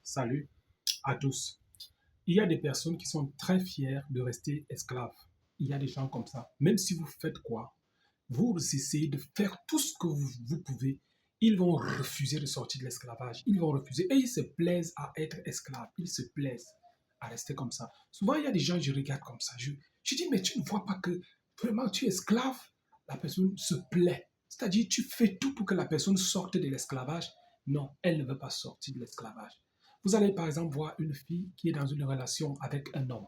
Salut à tous. Il y a des personnes qui sont très fières de rester esclaves. Il y a des gens comme ça. Même si vous faites quoi, vous essayez de faire tout ce que vous pouvez, ils vont refuser de sortir de l'esclavage. Ils vont refuser et ils se plaisent à être esclaves. Ils se plaisent à rester comme ça. Souvent, il y a des gens, je regarde comme ça. Je dis, mais tu ne vois pas que vraiment tu es esclave? La personne se plaît. C'est-à-dire, tu fais tout pour que la personne sorte de l'esclavage. Non, elle ne veut pas sortir de l'esclavage. Vous allez par exemple voir une fille qui est dans une relation avec un homme.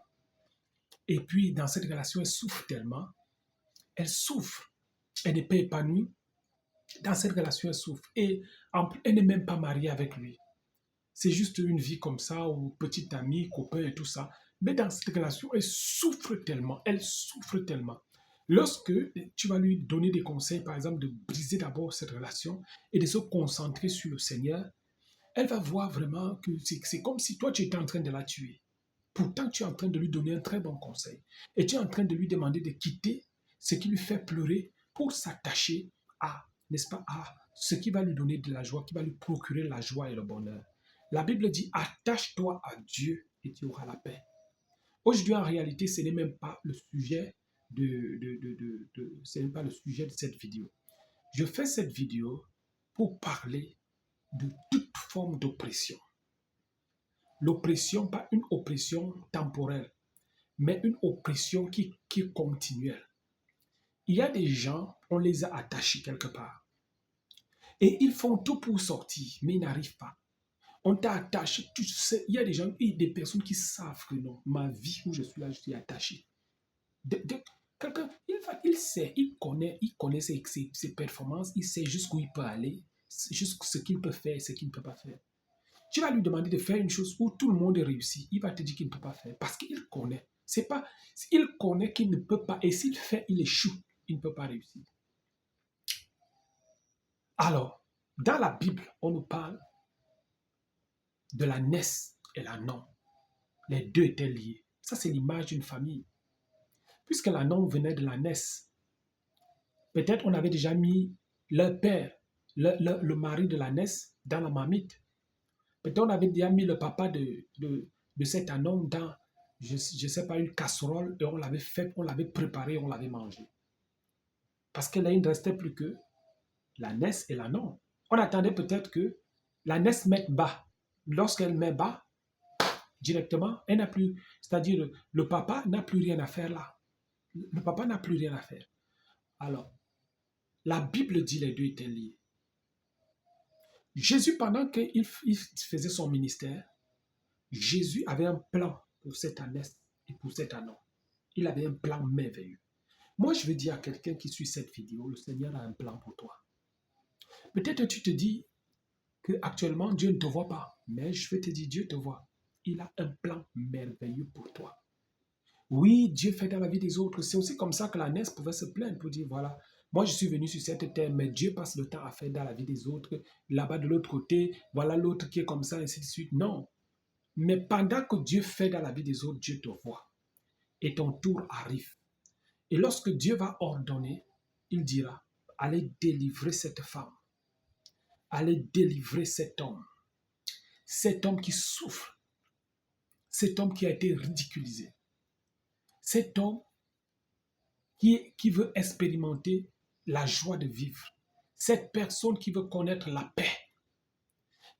Et puis, dans cette relation, elle souffre tellement. Elle souffre. Elle n'est pas épanouie. Dans cette relation, elle souffre. Et elle n'est même pas mariée avec lui. C'est juste une vie comme ça, ou petite amie, copain et tout ça. Mais dans cette relation, elle souffre tellement. Elle souffre tellement. Lorsque tu vas lui donner des conseils, par exemple, de briser d'abord cette relation et de se concentrer sur le Seigneur, elle va voir vraiment que c'est comme si toi, tu étais en train de la tuer. Pourtant, tu es en train de lui donner un très bon conseil. Et tu es en train de lui demander de quitter ce qui lui fait pleurer pour s'attacher à, n'est-ce pas, à ce qui va lui donner de la joie, qui va lui procurer la joie et le bonheur. La Bible dit, attache-toi à Dieu et tu auras la paix. Aujourd'hui, en réalité, ce n'est même pas le sujet ce n'est pas le sujet de cette vidéo. Je fais cette vidéo pour parler de toute forme d'oppression. L'oppression, pas une oppression temporelle, mais une oppression qui est continuelle. Il y a des gens, on les a attachés quelque part. Et ils font tout pour sortir, mais ils n'arrivent pas. On t'a attaché, tu sais, il y a des gens, des personnes qui savent que non, ma vie où je suis là, je suis attaché. Quelqu'un, il sait, il connaît ses performances, il sait jusqu'où il peut aller, jusqu'à ce qu'il peut faire et ce qu'il ne peut pas faire. Tu vas lui demander de faire une chose où tout le monde réussit. Il va te dire qu'il ne peut pas faire parce qu'il connaît. C'est pas, il connaît qu'il ne peut pas et s'il fait, il échoue. Il ne peut pas réussir. Alors, dans la Bible, on nous parle de la naisse et la non. Les deux étaient liés. Ça, c'est l'image d'une famille. Puisque la non venait de la naisse, peut-être on avait déjà mis leur père, le mari de la naisse, dans la marmite. Peut-être on avait déjà mis le papa de cet homme dans, je ne sais pas, une casserole et on l'avait fait, on l'avait préparé, on l'avait mangé. Parce que là, il ne restait plus que la naisse et la non. On attendait peut-être que la naisse mette bas. Lorsqu'elle met bas, directement, elle n'a plus, c'est-à-dire le papa n'a plus rien à faire là. Le papa n'a plus rien à faire. Alors, la Bible dit les deux étaient liés. Jésus, pendant qu'il faisait son ministère, Jésus avait un plan pour cette ânesse et pour cet ânon. Il avait un plan merveilleux. Moi, je veux dire à quelqu'un qui suit cette vidéo, le Seigneur a un plan pour toi. Peut-être tu te dis qu'actuellement, Dieu ne te voit pas, mais je vais te dire, Dieu te voit. Il a un plan merveilleux pour toi. Oui, Dieu fait dans la vie des autres. C'est aussi comme ça que l'ânesse pouvait se plaindre pour dire, voilà, moi je suis venu sur cette terre, mais Dieu passe le temps à faire dans la vie des autres. Là-bas de l'autre côté, voilà l'autre qui est comme ça, ainsi de suite. Non. Mais pendant que Dieu fait dans la vie des autres, Dieu te voit. Et ton tour arrive. Et lorsque Dieu va ordonner, il dira, allez délivrer cette femme. Allez délivrer cet homme. Cet homme qui souffre. Cet homme qui a été ridiculisé. Cet homme qui veut expérimenter la joie de vivre. Cette personne qui veut connaître la paix.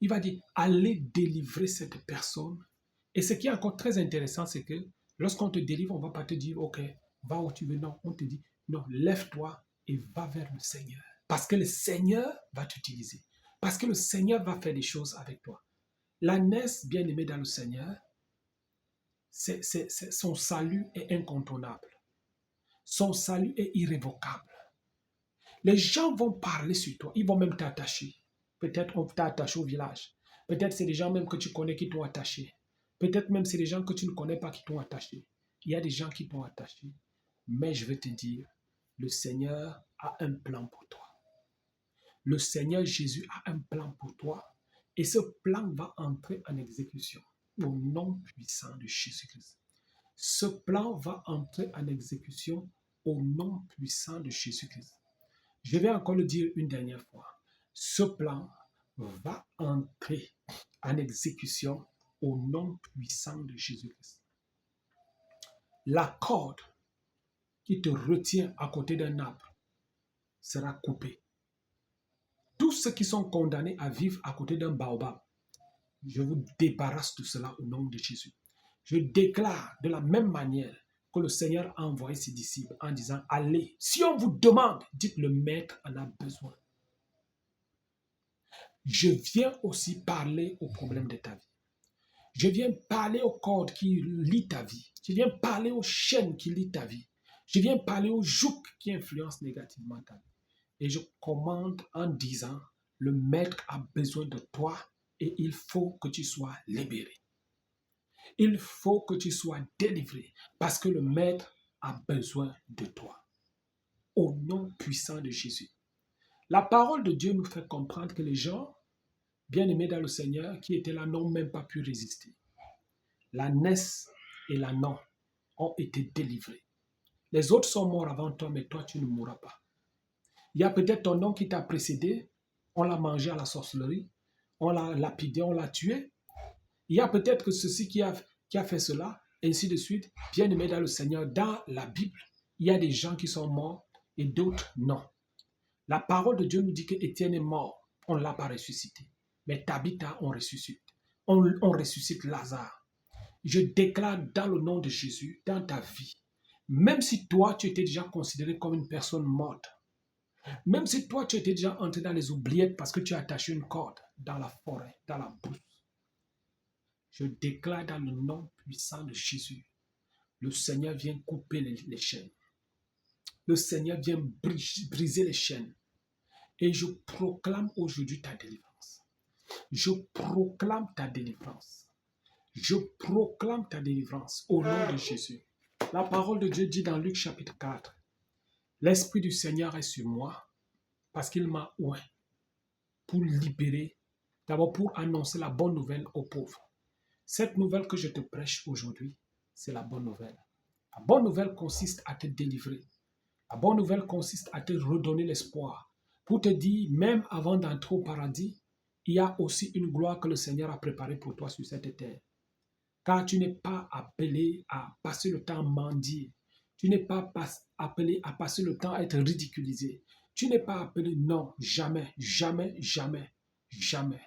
Il va dire, allez délivrer cette personne. Et ce qui est encore très intéressant, c'est que lorsqu'on te délivre, on ne va pas te dire, ok, va où tu veux. Non, on te dit, non, lève-toi et va vers le Seigneur. Parce que le Seigneur va t'utiliser. Parce que le Seigneur va faire des choses avec toi. L'ânesse bien-aimée dans le Seigneur, son salut est incontournable. Son salut est irrévocable. Les gens vont parler sur toi. Ils vont même t'attacher. Peut-être on t'a attaché au village. Peut-être c'est des gens même que tu connais qui t'ont attaché. Peut-être même c'est des gens que tu ne connais pas qui t'ont attaché. Il y a des gens qui t'ont attaché. Mais je vais te dire, le Seigneur a un plan pour toi. Le Seigneur Jésus a un plan pour toi. Et ce plan va entrer en exécution au nom puissant de Jésus-Christ. Ce plan va entrer en exécution au nom puissant de Jésus-Christ. Je vais encore le dire une dernière fois. Ce plan va entrer en exécution au nom puissant de Jésus-Christ. La corde qui te retient à côté d'un arbre sera coupée. Tous ceux qui sont condamnés à vivre à côté d'un baobab, je vous débarrasse de cela au nom de Jésus. Je déclare de la même manière que le Seigneur a envoyé ses disciples en disant, allez, si on vous demande, dites le maître en a besoin. Je viens aussi parler au problème de ta vie. Je viens parler aux cordes qui lient ta vie. Je viens parler aux chaînes qui lient ta vie. Je viens parler aux jougs qui influencent négativement ta vie. Et je commande en disant, le maître a besoin de toi et il faut que tu sois libéré. Il faut que tu sois délivré parce que le maître a besoin de toi. Au nom puissant de Jésus. La parole de Dieu nous fait comprendre que les gens bien-aimés dans le Seigneur qui étaient là n'ont même pas pu résister. La Ness et la Non ont été délivrés. Les autres sont morts avant toi, mais toi, tu ne mourras pas. Il y a peut-être ton nom qui t'a précédé, on l'a mangé à la sorcellerie, on l'a lapidé, on l'a tué. Il y a peut-être que ceci qui a fait cela, et ainsi de suite. Bien-aimés dans le Seigneur, dans la Bible, il y a des gens qui sont morts et d'autres non. La parole de Dieu nous dit que Étienne est mort, on ne l'a pas ressuscité. Mais Tabitha, on ressuscite. On ressuscite Lazare. Je déclare dans le nom de Jésus, dans ta vie, même si toi, tu étais déjà considéré comme une personne morte, même si toi, tu étais déjà entré dans les oubliettes parce que tu as attaché une corde dans la forêt, dans la brousse, je déclare dans le nom puissant de Jésus, le Seigneur vient couper les chaînes. Le Seigneur vient briser les chaînes. Et je proclame aujourd'hui ta délivrance. Je proclame ta délivrance. Je proclame ta délivrance au nom de Jésus. La parole de Dieu dit dans Luc chapitre 4, l'Esprit du Seigneur est sur moi parce qu'il m'a oint pour libérer, d'abord pour annoncer la bonne nouvelle aux pauvres. Cette nouvelle que je te prêche aujourd'hui, c'est la bonne nouvelle. La bonne nouvelle consiste à te délivrer. La bonne nouvelle consiste à te redonner l'espoir. Pour te dire, même avant d'entrer au paradis, il y a aussi une gloire que le Seigneur a préparée pour toi sur cette terre. Car tu n'es pas appelé à passer le temps à mendier. Tu n'es pas appelé à passer le temps à être ridiculisé. Tu n'es pas appelé, non, jamais, jamais, jamais, jamais.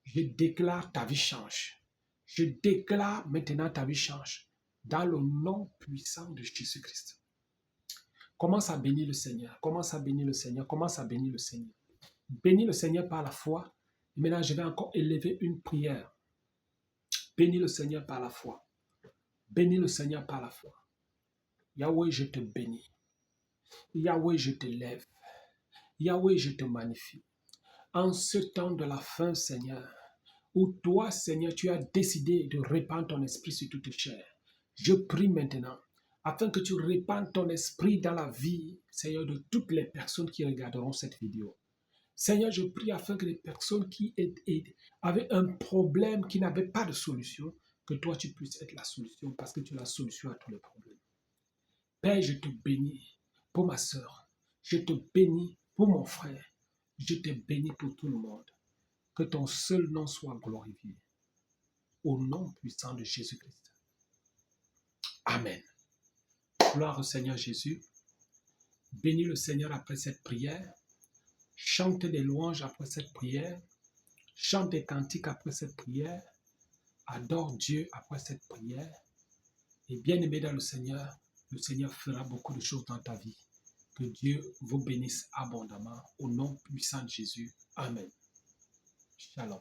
Je déclare ta vie change. Je déclare maintenant ta vie change. Dans le nom puissant de Jésus-Christ. Commence à bénir le Seigneur. Commence à bénir le Seigneur. Commence à bénir le Seigneur. Bénis le Seigneur par la foi. Et maintenant, je vais encore élever une prière. Bénis le Seigneur par la foi. Bénis le Seigneur par la foi. Yahweh, je te bénis. Yahweh, je te lève. Yahweh, je te magnifie. En ce temps de la fin, Seigneur, où toi, Seigneur, tu as décidé de répandre ton esprit sur toute chair, je prie maintenant afin que tu répandes ton esprit dans la vie, Seigneur, de toutes les personnes qui regarderont cette vidéo. Seigneur, je prie afin que les personnes qui avaient un problème, qui n'avaient pas de solution, que toi, tu puisses être la solution parce que tu es la solution à tous les problèmes. Père, je te bénis pour ma soeur. Je te bénis pour mon frère. Je te bénis pour tout le monde. Que ton seul nom soit glorifié. Au nom puissant de Jésus-Christ. Amen. Gloire au Seigneur Jésus. Bénis le Seigneur après cette prière. Chante des louanges après cette prière. Chante des cantiques après cette prière. Adore Dieu après cette prière. Et bien-aimé dans le Seigneur fera beaucoup de choses dans ta vie. Que Dieu vous bénisse abondamment. Au nom puissant de Jésus. Amen. Shalom.